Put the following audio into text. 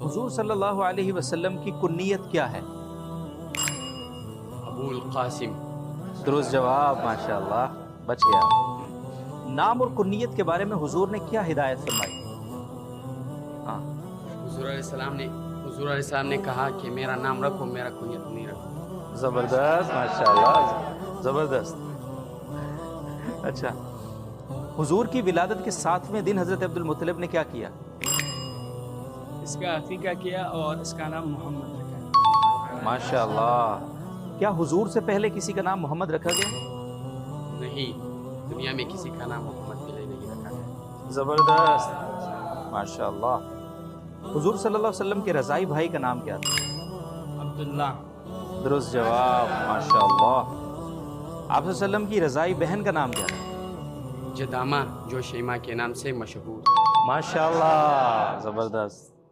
हुजूर सल्लल्लाहु अलैहि वसल्लम की कुन्नियत क्या है? अबुल कासिम। दुरुस्त जवाब, माशाअल्लाह, बच गया। नाम और कुन्नियत के बारे में हुजूर ने क्या हिदायत फरमाई? हाँ, हुजूर अलैहिस्सलाम ने कहा कि मेरा नाम रखो, मेरा कुनियत नहीं रखो। जबरदस्त, माशाअल्लाह, जबरदस्त। अच्छा, हुजूर की विलादत के 7वें दिन हजरत अब्दुल मुत्तलिब ने क्या किया? इसका अकीका किया और इसका नाम मोहम्मद रखा। माशाअल्लाह। क्या हुजूर से पहले किसी का नाम मोहम्मद रखा गया? नहीं, दुनिया में किसी का नाम मोहम्मद पहले नहीं रखा गया। जबरदस्त, माशाअल्लाह। हुजूर सल्लल्लाहु अलैहि वसल्लम के रज़ाई भाई का नाम क्या था? अब्दुल्ला। दुरुस्त जवाब, माशाअल्लाह। आप सल्लल्लाहु अलैहि वसल्लम की रज़ाई बहन का नाम क्या था? जदामा, जो शैमा के नाम से मशहूर। माशाअल्लाह, जबरदस्त।